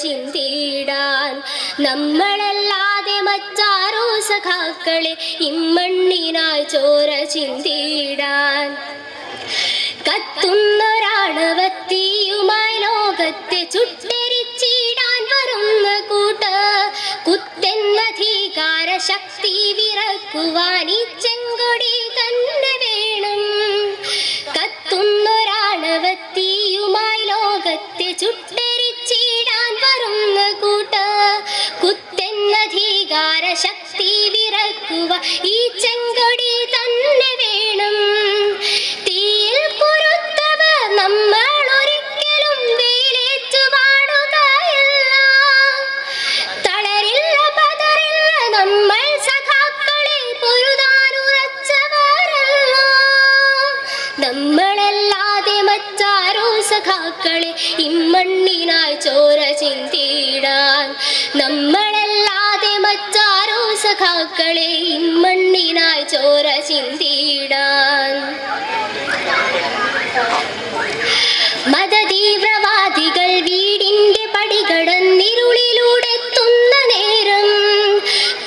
ചിന്തിടാൻ നമ്മളല്ലാതെ മറ്റാരോ സഖാക്കളെ ഇമ്മണ്ണിനായി ചോര ചിന്തിടാൻ കത്തുന്നൊരാണവത്തിയുമായി ലോകത്തെ ചുട്ടെരിച്ചിടാൻ വരുന്ന കുത്തെന്നധികാര ശക്തി വിറക്കുവാൻ ഈ ചെങ്കൊടി തന്നെ വേണം. കത്തുന്നൊരാണവത്തിയുമായി ലോകത്തെ ചുട്ടെരിച്ചിടാൻ വരുന്ന കുത്തെന്നധികാര ശക്തി വിറക്കുവാൻ ഈ ചെങ്കൊടി തന്നെ വേണം. തീയിൽ കുരുത്തവർ നമ്മൾ ഒരിക്കലും വെയിലേറ്റു പാടുകയില്ല. തളരില്ല പതറില്ല നമ്മൾ സഖാക്കളെ പൊരുതാനുറച്ചവരല്ല. നമ്മളല്ലാതെ മറ്റാരോ സഖാക്കളെ ഇമ്മണ്ണിനായി ചോര ചിന്തിടാൻ നമ്മളല്ലാതെ മറ്റാരോ സഖാക്കളെ ഇമ്മണ്ണിനായി ചോര ചിന്തിടാൻ മതതീവ്രവാദികൾ വീടിന്റെ പടികടന്നിരുളിലൂടെ എത്തുന്ന നേരം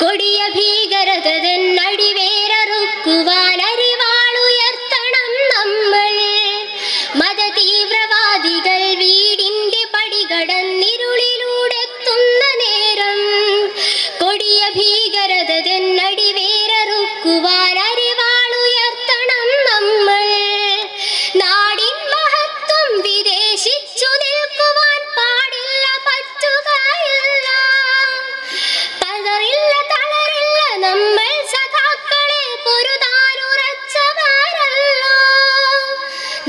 കൊടിയ ഭീകരതൻ അടിവേരറുക്കുവാൻ അരിവാളുയർത്തണം നമ്മൾ. മതതീവ്രവാദികൾ വീടിന്റെ പടികടന്നിരുളിലൂടെ എത്തുന്ന നേരം കൊടിയ ഭീകരതൻ അടിവേരറുക്കുവാൻ അരിവാളുയർത്തണം നമ്മൾ. നാടിൻ മഹത്വം വിദേശിച്ചു നിൽക്കുവാൻ പാടില്ല, പറ്റുകയില്ല. പതറില്ല തളരില്ല നമ്മൾ സഖാക്കളെ പൊരുതാനുറച്ചവരല്ല.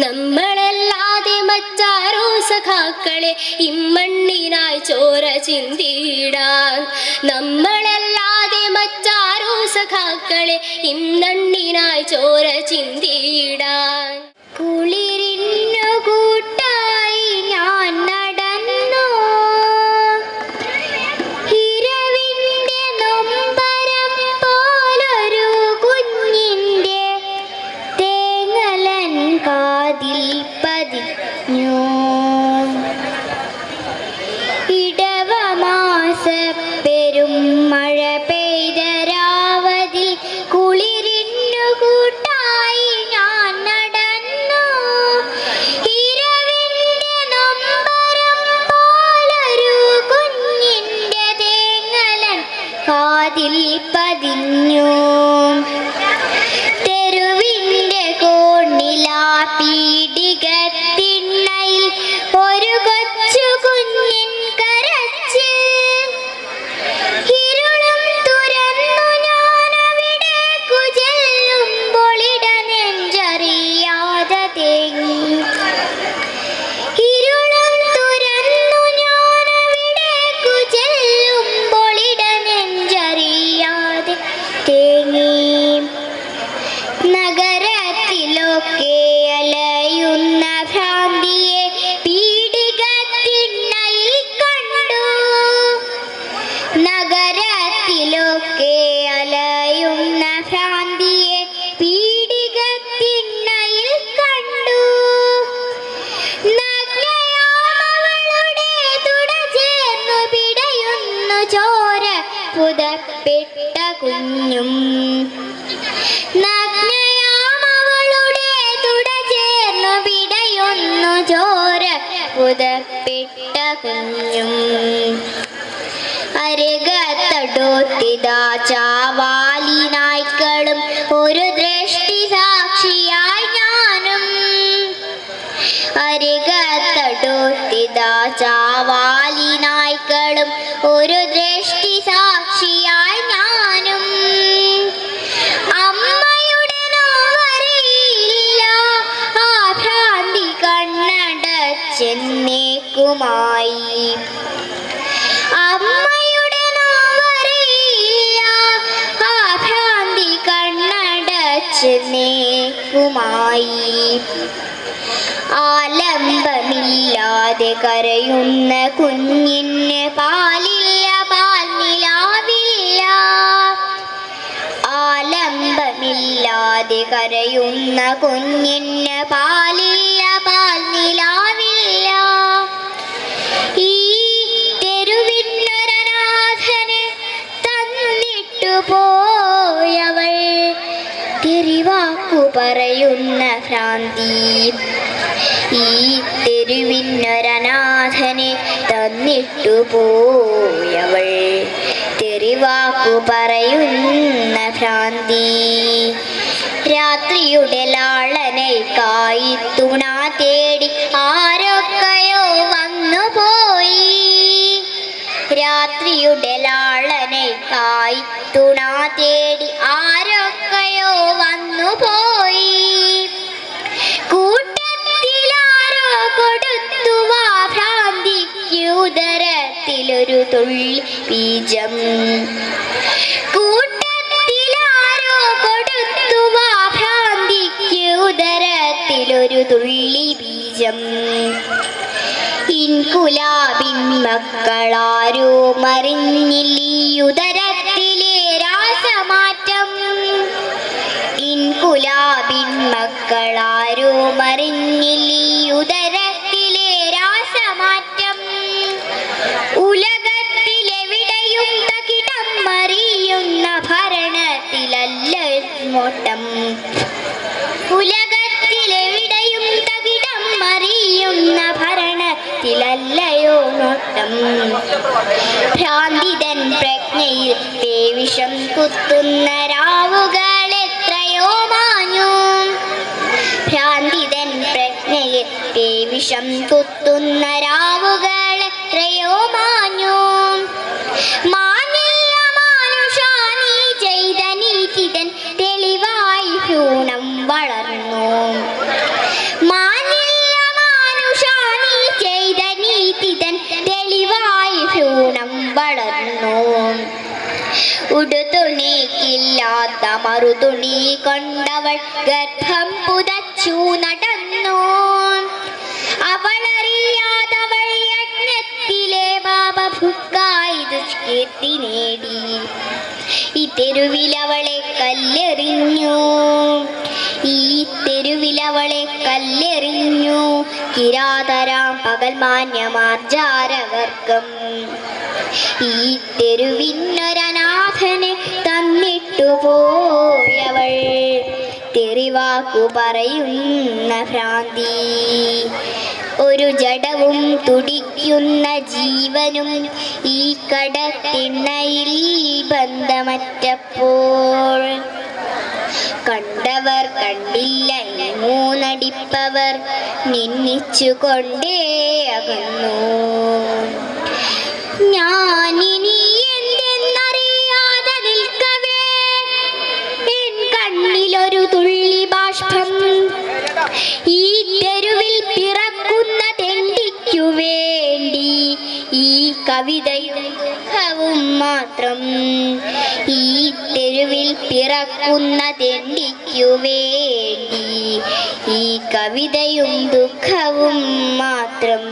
നമ്മളല്ലാതെ മറ്റാരോ സഖാക്കളെ ഇമ്മണ്ണിനായി ചോര ചിന്തിടാൻ നമ്മളല്ലാതെ മറ്റാരോ സഖാക്കളെ ഇമ്മണ്ണിനായി ചോര ചിന്തിടാൻ. കുളിരിന്നു കൂട്ടായി ഞാൻ നടന്നു, ഇരവിന്റെ നൊമ്പരം പോലൊരു കുഞ്ഞിന്റെ തേങ്ങലൻ കാതിൽ പതിഞ്ഞു. ഇടവമാസ പെരുമഴ പെയ്ത രാവതിൽ കുളിരിന്നു കൂട്ടായി ഞാൻ നടന്നു, ഇരവിന്റെ നൊമ്പരം പോലൊരു കുഞ്ഞിന്റെ തേങ്ങലൻ കാതിൽ പതിഞ്ഞു. തെരുവിന്റെ കോണിലാ പീടികത്തിണ്ണയിൽ ഒരു കൊച്ചു കുഞ്ഞിൻ കരച്ചിൽ. ഇരുളും തുറന്നു ഞാൻ അവിടേക്കു ചെല്ലുമ്പോൾ ഇടനെഞ്ചറിയാതെ തേങ്ങി. ഇരുളും തുറന്നു ഞാൻ അവിടേക്കു ചെല്ലുമ്പോൾ ഇടനെഞ്ചറിയാതെ തേങ്ങി. നഗരത്തിലൊക്കെ അലയുന്ന ഭ്രാന്തിയെ പീടികത്തിണ്ണയിൽ കണ്ടു. നഗരത്തിലൊക്കെ അലയുന്ന ഭ്രാന്തിയെ പീടികത്തിണ്ണയിൽ കണ്ടു. നഗ്നയാമവളുടെ തുട ചേർന്നു പിടയുന്നു ചോര പുതപ്പെട്ട കുഞ്ഞും. നഗ്നയാമവളുടെ തുട ചേർന്നു പിടയുന്നു ചോര പുതപ്പെട്ട കുഞ്ഞും. അരകത്തടോത്തിതാ ചാവാലിനായ്ക്കളും ഒരു ദൃഷ്ടി സാക്ഷിയായി ഞാനും. അരകത്തടോത്തിതാ ചാവാലിനായ്ക്കളും ഒരു ദൃഷ്ടി സാക്ഷിയായി ഞാനും. അമ്മയുടെ നോവറിയില്ല ആ ഭ്രാന്തി കണ്ണടച്ചെന്നേക്കുമായി. അമ്മയുടെ നോവറിയില്ല ആ ഭ്രാന്തി കണ്ണടച്ചെന്നേക്കുമായി. ആലംബമില്ലാതെ കരയുന്ന കുഞ്ഞിന് പാലില്ല, പാൽനിലാവില്ല. ആലംബമില്ലാതെ കരയുന്ന കുഞ്ഞിന് പാലില്ല, പാൽനിലാവില്ല. ഈ തെറിവാക്കു പറയുന്ന ഭ്രാന്തി. ഈ തെരുവിനൊരനാഥനെ തന്നിട്ടു പോയവൾ തെറിവാക്കു പറയുന്ന ഭ്രാന്തി. രാത്രിയുടെ ലാളനയ്ക്കായി തുണ തേടി ആരൊക്കെയോ വന്നുപോയി. രാത്രിയുടെ ലാളനയ്ക്കായി തുണ തേടി ആരൊക്കെയോ വന്നുപോയി. കൂട്ടത്തിലാരോ കൊടുത്തുവാ ഭ്രാന്തിക്ക് ഉദരത്തിലൊരു തുള്ളി ബീജം. കൂട്ടത്തിലാരോ കൊടുത്തുവാ ഭ്രാന്തിക്ക് ഉദരത്തിലൊരു തുള്ളി ബീജം. ഇൻകുലാബിൻ മക്കളാരോ മറിഞ്ഞില്ലുദരത്തിലെ രാസമാറ്റം. ഇൻകുലാബിൻ മക്കളാരോ മറിഞ്ഞില്ലുദരത്തിലെ രാസമാറ്റം. ഉലകത്തിലെവിടെയും തകിടം മറിയുന്ന ഭരണത്തിലല്ല മോട്ടം. ഉലകത്തിലെവിടെയും തകിടം മറിയുന്ന ഭരണത്തിലല്ലയോ നോട്ടം. ഭ്രാന്തിതൻ പ്രജ്ഞയിൽ വിഷം കുത്തുന്ന രാവുകൾ എത്രയോ മാഞ്ഞു. ഭ്രാന്തിതൻ പ്രജ്ഞയിൽ വിഷം കുത്തുന്ന രാവുകൾ എത്രയോ മാഞ്ഞു. മാനില്ല മാനുഷാ നീ ചെയ്ത നീതിതൻ തെളിവായി ഭ്രൂണം വളർന്നു. മാനില്ല മാനുഷാ നീ ചെയ്ത നീതിതൻ തെളിവായി ഭ്രൂണം വളർന്നു. ഉടുതുണിക്കില്ലാത്ത മറുതുണി കൊണ്ടവൾ ഗർഭം പുതച്ചു നടന്നു. അവളറിയാതവൾ യജ്ഞത്തിലെ പാപഭുക്കായി ദുഷ്കീർത്തി നേടി. ഈ തെരുവിലവളെ കല്ലെറിഞ്ഞു. ഈ തെരുവിലവളെ കല്ലെറിഞ്ഞു കിരാതരാം പകൽമാന്യമാർജാരവർഗം. ഈ തെരുവിനൊരനാഥനെ തന്നിട്ടു പോയവൾ തെറിവാക്കു പറയുന്ന ഭ്രാന്തി. ഒരു ജഡവും തുടിക്കുന്ന ജീവനും ഈ കടത്തിണ്ണയിൽ ബന്ധമറ്റപ്പോൾ. കണ്ടവർ കണ്ടില്ല മൂന്നടിപ്പവർ നിന്നിച്ചുകൊണ്ടേ അകന്നു. ഞാനിനി എന്തെന്നറിയാതെ നിൽക്കവേ എൻ കണ്ണിലൊരു തുള്ളി ബാഷ്പം. ഈ തെരുവിൽ പിറക്കുന്ന തെണ്ടിക്കു വേണ്ടി ഈ കവിതയും ദുഃഖവും മാത്രം. ഈ തെരുവിൽ പിറക്കുന്ന തെണ്ടിക്കു വേണ്ടി ഈ കവിതയും ദുഃഖവും മാത്രം.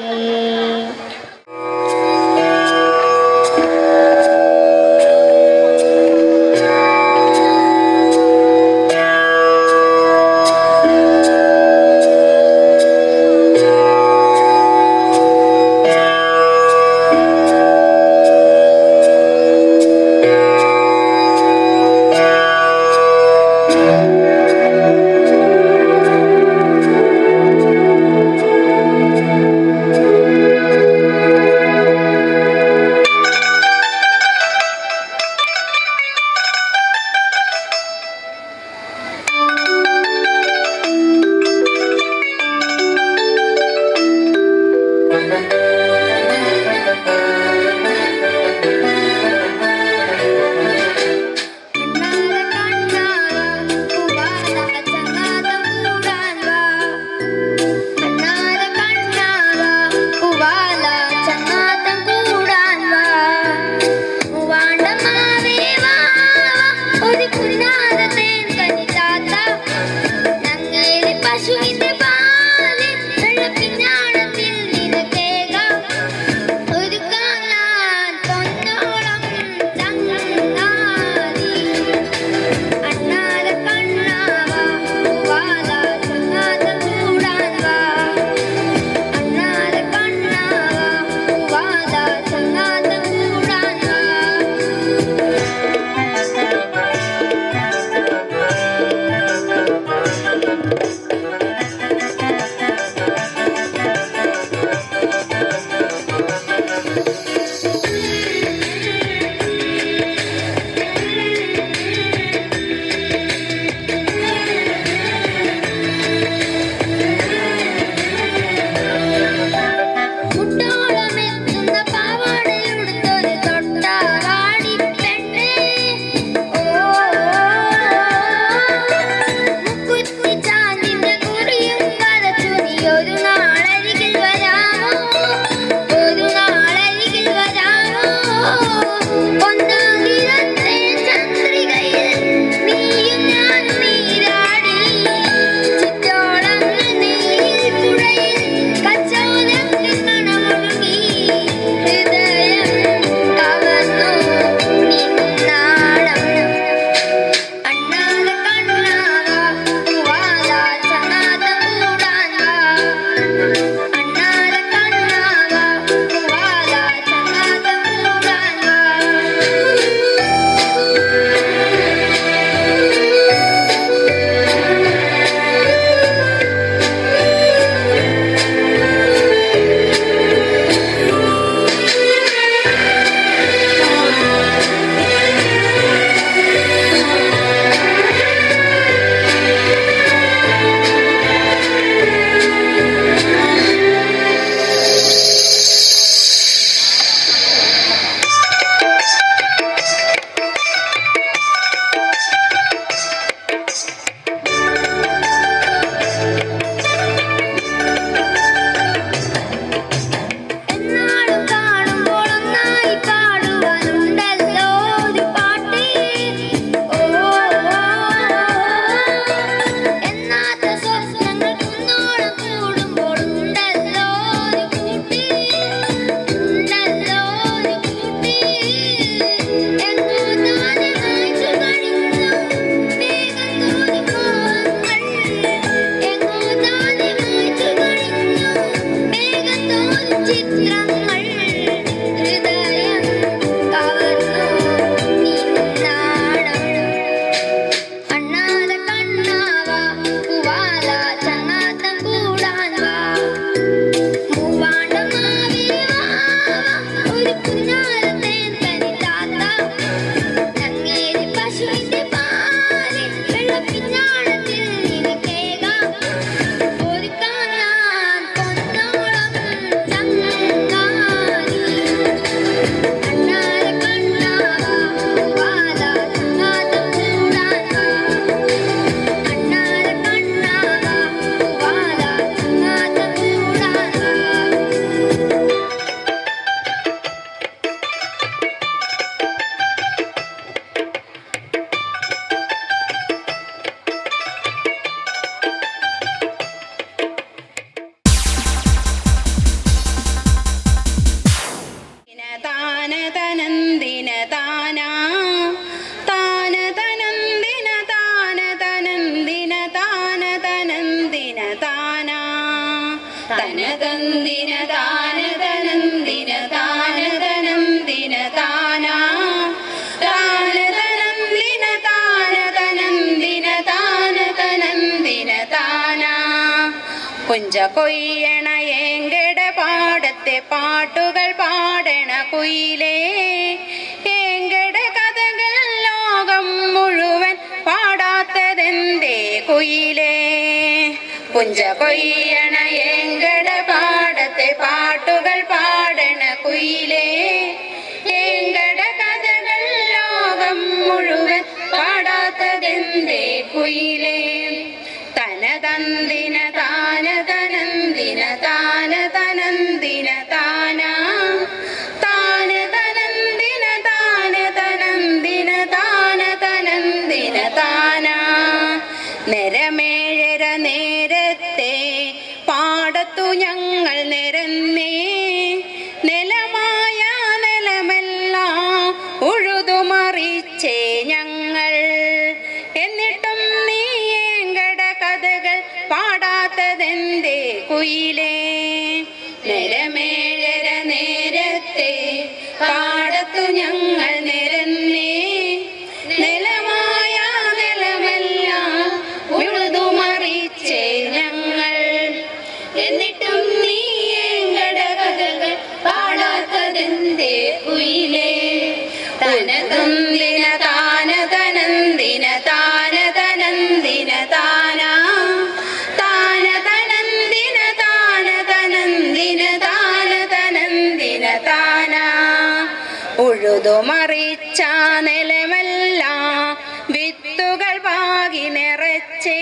കുഞ്ച കൊയ്യണ ഏങ്കട പാടത്തെ പാട്ടുകൾ പാടണ കുയിലേ, ഏങ്കട കഥകൾ ലോകം മുഴുവൻ പാടാത്തതെന്തേ കുയിലേ. കുഞ്ച കൊയ്യണ ഏങ്കട പാടത്തെ പാട്ടുകൾ പാടണ കുയിലേ, ഏങ്കട കഥകൾ ലോകം മുഴുവൻ പാടാത്തതെന്തേ കുയിലേ. തനതന്തിന താനതനന്തിന താനതനന്തിന താനാ, താനതനന്തിന താനതനന്തിന താനതനന്തിന താനാ. നിരമേഴര നേരത്തെ പാടത്തു ഞങ്ങൾ നിരന്നേ, നിലമായ നിലമെല്ലാം ഉഴുതുമറിച്ചേ ഞങ്ങൾ. എന്നിട്ടും നീ ഏങ്കട കഥകൾ പാടാത്തതെന്തേ കുയിലേ. നിരമേഴര നേരത്തെ പാടത്തു ഞങ്ങൾ നിരന്നേ, നിലമായ നിലമെല്ലാം ഉഴുതുമറിച്ചേ ഞങ്ങൾ. എന്നിട്ടും നീ ഏങ്കട കഥകൾ പാടാത്തതെന്തേ കുയിലേ. തനതന്തിന താനതനന്തിന താനതനന്തിന താനാ, താനതനന്തിന താനതനന്തിന താനതനന്തിന താനാ. ഉഴുതുമറിച്ച നിലമെല്ലാം വിത്തുകൾ പാകി നിറച്ചേ,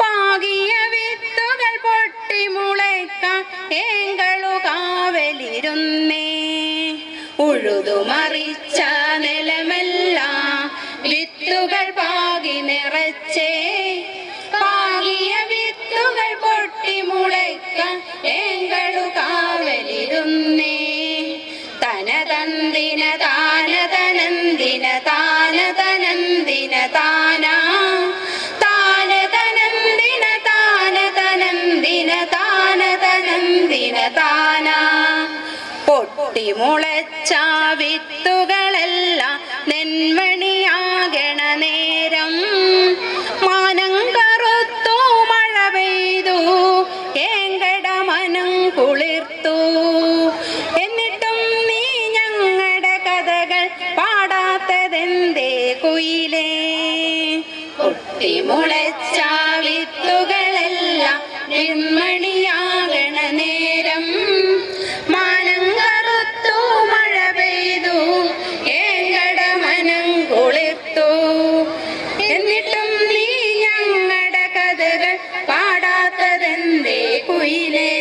പാകിയ വിത്തുകൾ പൊട്ടി മുളയ്ക്കാൻ ഏങ്കളു കാവലിരുന്നേ. ഉഴുതുമറിച്ച നിലമെല്ലാം വിത്തുകൾ പാകി നിറച്ചേ പാകിയ വിത്തുകൾ പൊട്ടി മുളയ്ക്കാൻ ഏങ്കളു കാവലിരുന്നേ തനതന്തിന താനതനന്തിന താനതനന്തിന താനാ താനതനന്തിന താനതനന്തിന താനതനന്തിന താനാ പൊട്ടി മുളച്ച വിത്തുകളെല്ലാം നെന്മണിയാകണ നേരം മാനം കറുത്തു മഴ പെയ്തു ഏങ്കട മനം കുളിർത്തു എന്നിട്ടും നീ ഞങ്ങളുടെ കഥകൾ പാടാത്തതെന്തേ കുയിലേ പൊട്ടി മുളച്ച വിത്തുകളെല്ലാം നെന്മണിയാകണ നേരം മാനം കറുത്തു മഴ പെയ്തു ഏങ്കട മനം കുളിർത്തു എന്നിട്ടും നീ ഞങ്ങളുടെ കഥകൾ പാടാത്തതെന്തേ കുയിലേ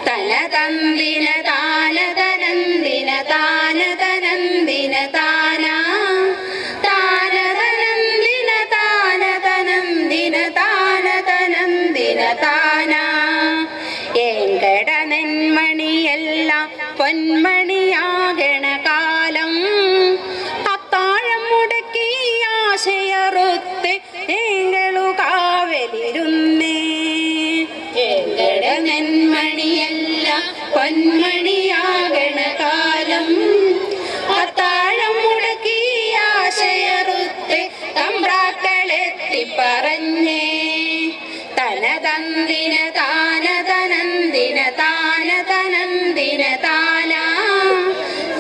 തനതന്തിന താനതനന്തിന താനതനന്തിന താനാ താനതനന്തിന താനതനന്തിന താനതനന്തിന താനാ ഏങ്കട നെന്മണിയെല്ലാം പൊന്മണിയാകണ കാലം അത്താഴം മുടക്കി ആശയറുത്ത് ഏങ്കളു കാവലിരുന്നേ ഏങ്കട നെന്മണിയെല്ലാം പൊന്മണിയാകണ കാലം അത്താഴം മുടക്കി ആശയറുത്ത് തമ്പ്രാക്കളെത്തി പറഞ്ഞേ തനതന്തിന താനതനന്തിന താനതനന്തിന താനാ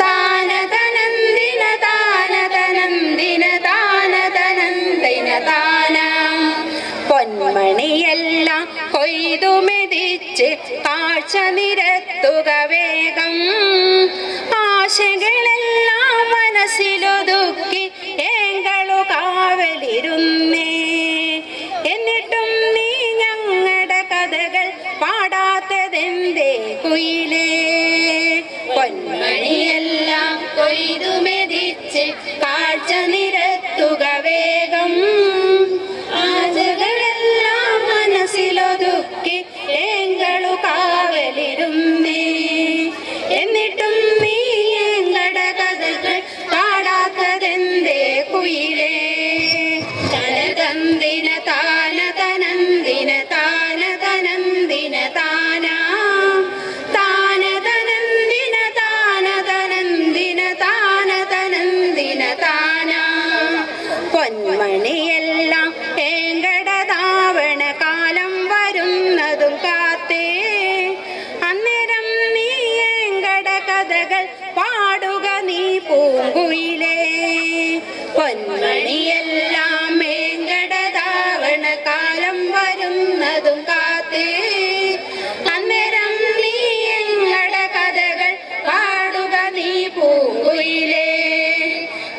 താനതനന്തിന താനതനന്തിന താനതനന്തിന താനാ പൊന്മണിയെല്ലാം കൊയ്തു മെതിച്ച് കാഴ്ച നിരത്തുക വേഗം ആശകളെല്ലാം മനസ്സിലൊതുക്കി ഏങ്കളു കാവലിരുന്നേ എന്നിട്ടും നീ ഞങ്ങളുടെ കഥകൾ പാടാത്തതെന്തേ കുയിലേ പൊന്മണിയെല്ലാം കൊയ്തു മെതിച്ച് കാഴ്ച നിരത്തുക വേഗം ആശകളെല്ലാം മനസ്സിലൊതുക്കി ഏങ്കളു കാവലിരുന്നേ എന്നിട്ടും നീ ഞങ്ങളുടെ കഥകൾ പാടാത്തതെന്തേ കുയിലേ തനതന്തിന താനതനന്തിന താനതനന്തിന താനാ താനതനന്തിന താനതനന്തിന താനതനന്തിന താനാ പൊന്മണിയെല്ലാം ഏങ്കടതാവണ കാലം വരുന്നതും കാത്തേ അന്നേരം നീ ഏങ്കട കഥകൾ പാടുക നീ പൂങ്കുയിലേ പൊന്മണിയെല്ലാം ഏങ്കടതാവണ കാലം വരുന്നതും കാത്തേ അന്നേരം നീ ഏങ്കട കഥകൾ പാടുക നീ പൂങ്കുയിലേ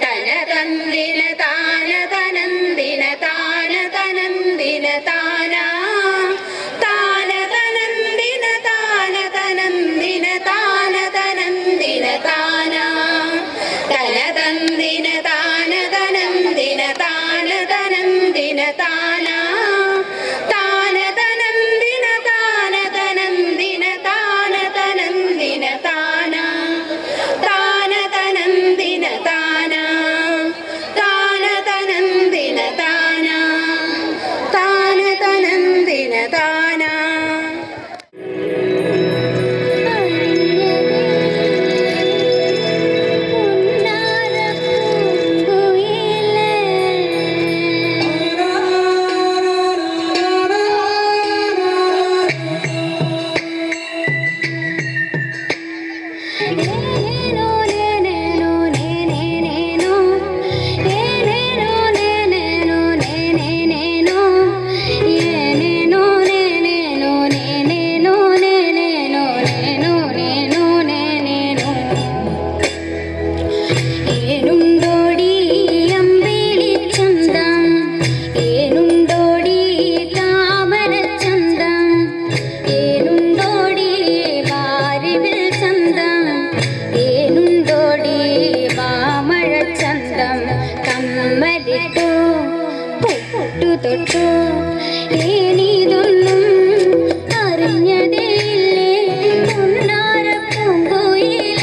തനതന്തിന താനതനന്തിന താനതനന്തിന താനാ താനതനന്തിന താനതനന്തിന താനതനന്തിന താനാ തനതന്തിന താനതനന്തിന താനതനന്തിന താനാ താനതനന്തിന താനതനന്തിന താനതനന്തിന താനാ താനതനന്തിന താനാ താനതനന്തിന താനാ താനത തൊട്ടു ഏനിതൊന്നും അറിഞ്ഞതേയില്ലേ പൊന്നാരപ്പൂങ്കുയിലേ.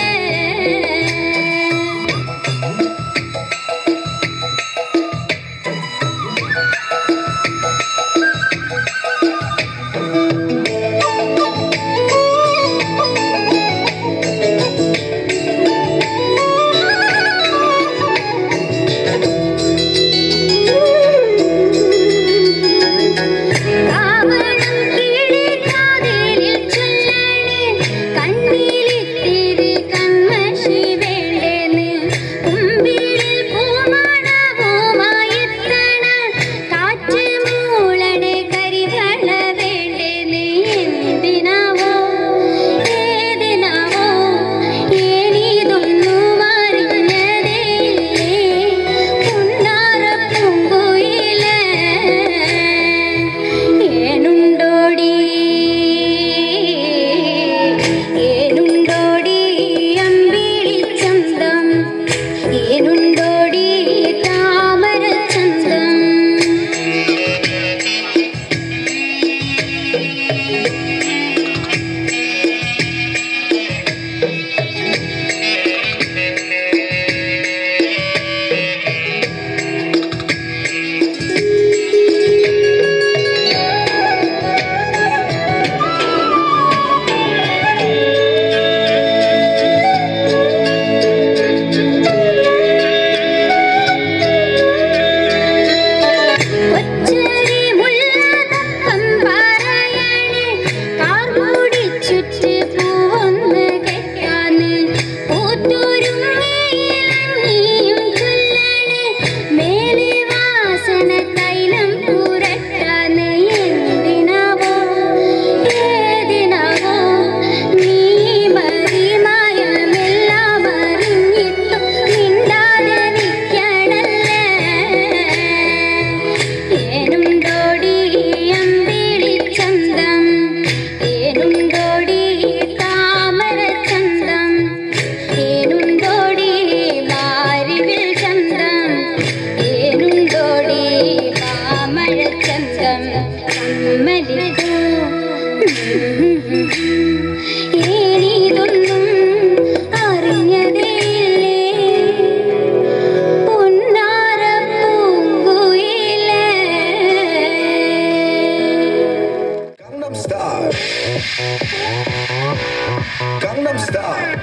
Gangnam Style.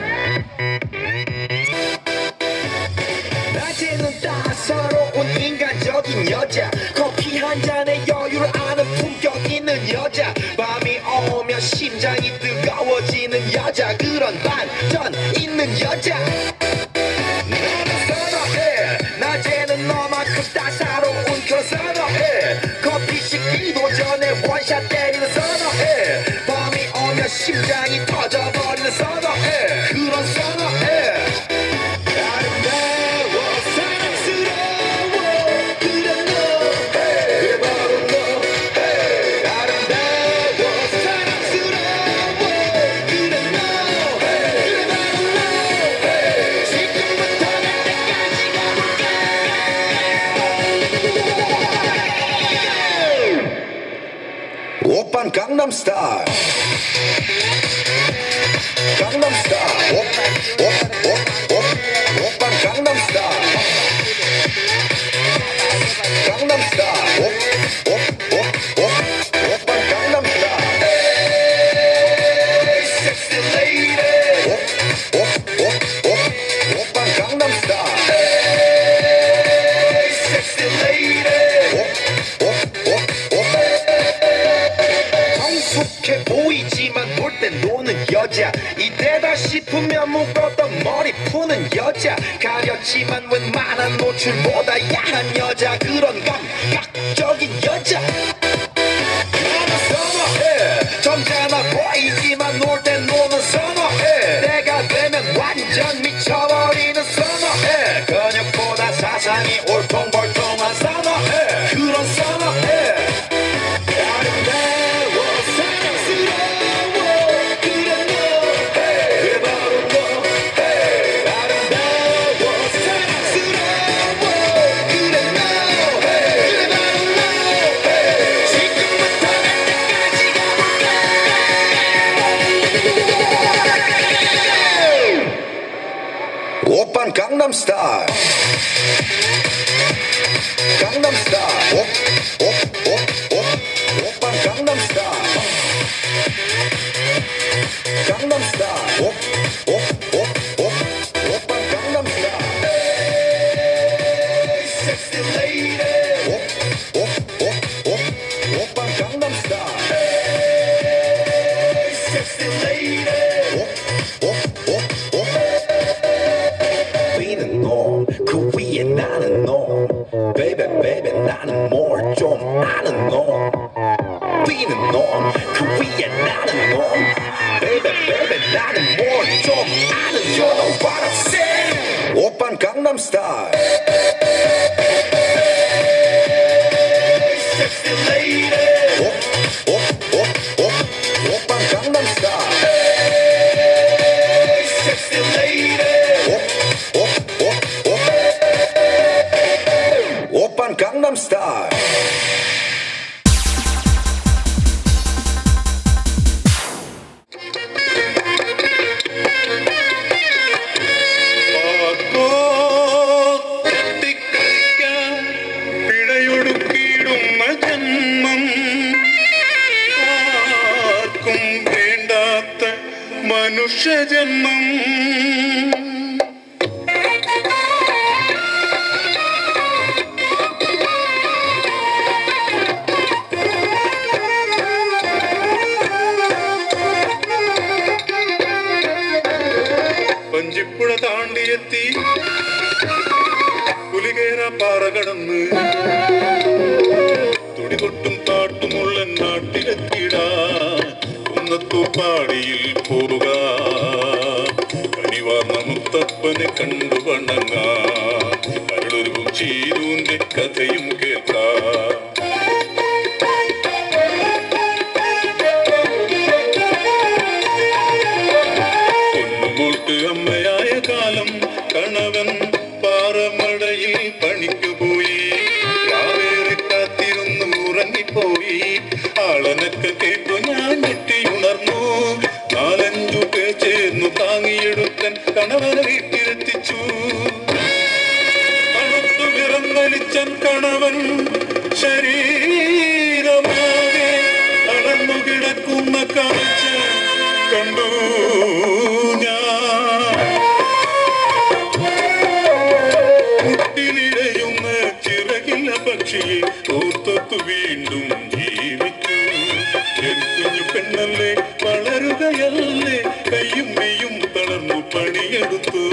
낮에는 따사로운 인간적인 여자, 커피 한 잔에 여유를 아는 품격 있는 여자, 밤이 오면 심장이 뜨거워지는 여자, 그런 반전 있는 여자. 너는 선호해. 낮에는 너만큼 따사로운 그런 선호해. 커피 식기도 전에 원샷 때리는 선호해. 밤이 오면 심장이 터져버리는 선호해. 그런 선호해. 아름다워 사랑스러워 그래 너 그래 바로 너 아름다워 사랑스러워 그래 너 그래 바로 너 지금부터 날 때까지 가볼까. 오빤 강남스타일. 강남스타일. 오빤 강남스타일. 강남스타일. 오빤 강남스타일. Sexy lady. 오빤 강남스타일. Sexy lady. 성숙해 보이지만 볼 땐 노는 여자, 이때다 싶으면 묶었던 머리 푸는 여자, 가렸지만 웬만한 노출보다 야한 여자, 그런 감각적인 여자. 나는 선호해. 점잖아 보이지만 놀 땐 노는 선호해. 때가 되면 완전 미쳐버리는 선호해. 근육보다 사상이 올통벌통한 선호해. 그런 선호해. 아름다워 사랑스러워 그래 너 그래 바로 너 아름다워 사랑스러워 그래 너 그래 바로 너 오빤 강남스타일 강남스타일 오빤 강남스타일 강남스타일 오빤 강남스타일 Sexy lady 오빤 강남스타일 Sexy lady We는 놈, 그 위에 나는 놈 Baby baby 나는 뭘 좀 아는 놈 We는 놈, 그 위에 나는 놈 Baby baby 나는 뭘 좀 아는 You know what I'm saying 오빤 강남스타일 Sexy lady 오빤 강남스타일 Sexy lady 오빤 강남스타일 പിഴയൊടുക്കിയിടുന്ന ജന്മം ആർക്കും വേണ്ടാത്ത മനുഷ്യജന്മം വഞ്ചിപ്പുഴ താണ്ടിയെത്തി പുലികേറ പാറ കടന്ന് തുടികൊട്ടും പാട്ടുമുള്ള നാട്ടിലെത്തിടാ കുന്നത്തൂപ്പാടിയിൽ പോക കനിവാർന്ന മുത്തപ്പനെ കണ്ടു വണങ്ങാ അരുളൊരു ചീരൂന്റെ കഥയും കേൾക്കാം അമ്മയായ കാലം കണവൻ പാറമടയിൽ പണിക്കുപോയി രാവേറെ കാത്തിരുന്നു ഉറങ്ങിപ്പോയി ആളനൊക്കെ കേട്ടു ഞാൻ ഞെട്ടിയുണർന്നു നാലഞ്ചു പേർ ചേർന്നു താങ്ങിയെടുത്തൻ കണവനെ വീട്ടിലെത്തിച്ചു തണുത്തു വിറന്നലിച്ചൻ കണവൻ ശരീരമാകെ തളർന്നു കിടക്കുന്ന കാഴ്ച കണ്ടു മുട്ടിലിഴയുന്ന ചിറകില്ല പക്ഷിയെ ഓർത്തൊത്തു വീണ്ടും ജീവിച്ചു കുഞ്ഞു പെണ്ണല്ലേ വളരുകയല്ലേ കയ്യും മെയ്യും തളർന്നു പണിയെടുത്തു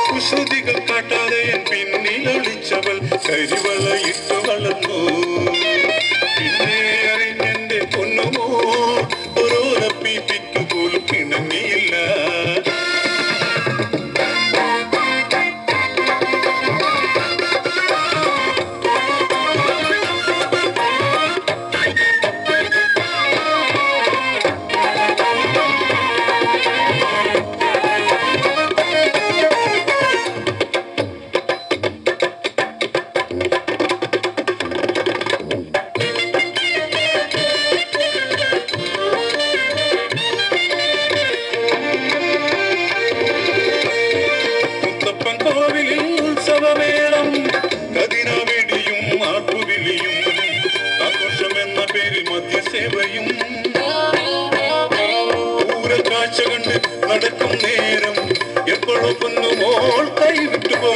കുസൃതികൾ കാട്ടാതെ പിന്നിലൊളിച്ചവൾ കരിവളയിട്ട് വളർന്നു പിന്നെ അറിഞ്ഞെന്റെ പൊന്നുമോ ഓരോരപ്പിപ്പിക്കു പോലും പിണങ്ങിയില്ല നടക്കും നേരം എപ്പോഴോ പൊന്നുമോൾ കൈവിട്ടുപോ